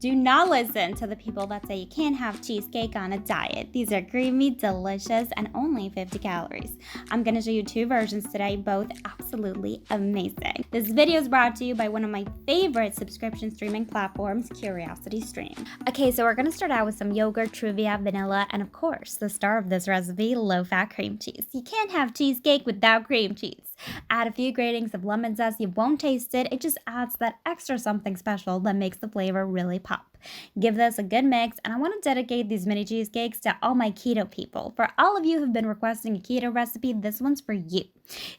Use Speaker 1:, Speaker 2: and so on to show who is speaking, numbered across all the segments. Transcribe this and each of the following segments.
Speaker 1: Do not listen to the people that say you can't have cheesecake on a diet. These are creamy, delicious, and only 50 calories. I'm going to show you two versions today, both absolutely amazing. This video is brought to you by one of my favorite subscription streaming platforms, CuriosityStream. Okay, so we're going to start out with some yogurt, Truvia, vanilla, and of course, the star of this recipe, low-fat cream cheese. You can't have cheesecake without cream cheese. Add a few gratings of lemon zest. You won't taste it. It just adds that extra something special that makes the flavor really pop. Give this a good mix, and I want to dedicate these mini cheesecakes to all my keto people. For all of you who've been requesting a keto recipe, this one's for you.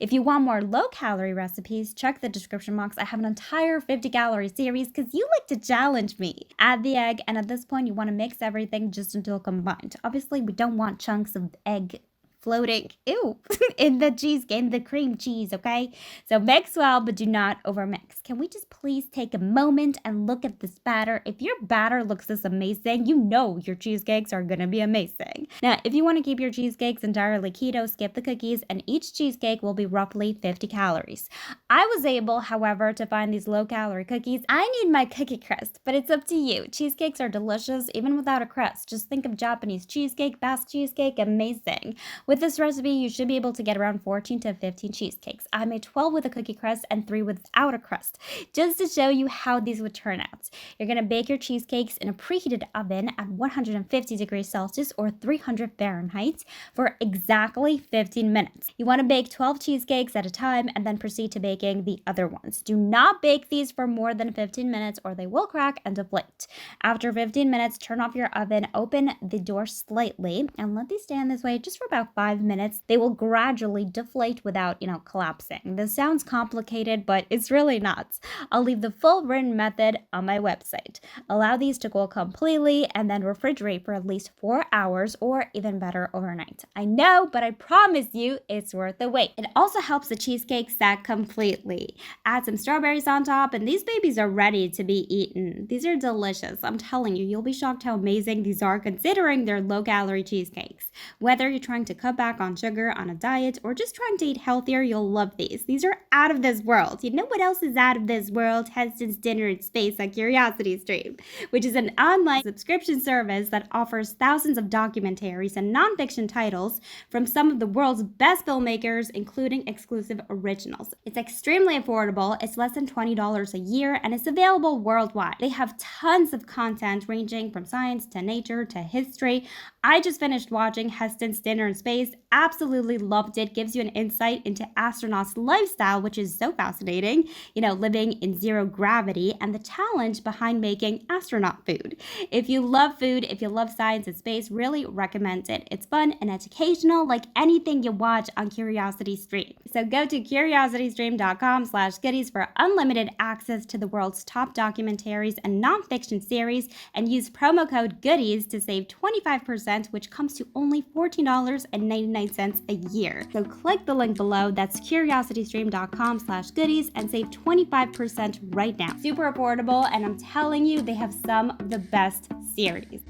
Speaker 1: If you want more low-calorie recipes, check the description box. I have an entire 50-calorie series because you like to challenge me. Add the egg, and at this point, you want to mix everything just until combined. Obviously, we don't want chunks of egg floating, in the cream cheese, okay? So mix well, but do not overmix. Can we just please take a moment and look at this batter? If your batter looks this amazing, you know your cheesecakes are gonna be amazing. Now, if you want to keep your cheesecakes entirely keto, skip the cookies, and each cheesecake will be roughly 50 calories. I was able, however, to find these low-calorie cookies. I need my cookie crust, but it's up to you. Cheesecakes are delicious even without a crust. Just think of Japanese cheesecake, Basque cheesecake, amazing. With this recipe, you should be able to get around 14 to 15 cheesecakes. I made 12 with a cookie crust and 3 without a crust, just to show you how these would turn out. You're going to bake your cheesecakes in a preheated oven at 150 degrees Celsius or 300 Fahrenheit for exactly 15 minutes. You want to bake 12 cheesecakes at a time and then proceed to baking the other ones. Do not bake these for more than 15 minutes or they will crack and deflate. After 15 minutes, turn off your oven, open the door slightly, and let these stand this way just for about 5 minutes. They will gradually deflate without, collapsing. This sounds complicated, but it's really not. I'll leave the full written method on my website. Allow these to cool completely and then refrigerate for at least 4 hours or even better overnight. I know, but I promise you it's worth the wait. It also helps the cheesecake set completely. Add some strawberries on top and these babies are ready to be eaten. These are delicious. I'm telling you, you'll be shocked how amazing these are considering they're low-calorie cheesecakes. Whether you're trying to cut back on sugar on a diet or just trying to eat healthier, you'll love these. These are out of this world. You know what else is out of this world? Heston's Dinner in Space on CuriosityStream, which is an online subscription service that offers thousands of documentaries and nonfiction titles from some of the world's best filmmakers, including exclusive originals. It's extremely affordable. It's less than $20 a year and it's available worldwide. They have tons of content ranging from science to nature to history. I just finished watching Heston's Dinner in Space. Absolutely loved it. Gives you an insight into astronauts' lifestyle, which is so fascinating, living in zero gravity and the challenge behind making astronaut food. If you love food, if you love science and space, really recommend it. It's fun and educational like anything you watch on CuriosityStream. So go to curiositystream.com/goodies for unlimited access to the world's top documentaries and nonfiction series and use promo code GOODIES to save 25%, which comes to only $14.99 a year. So click the link below. That's curiositystream.com/goodies and save 25% right now. Super affordable, and I'm telling you, they have some of the best series.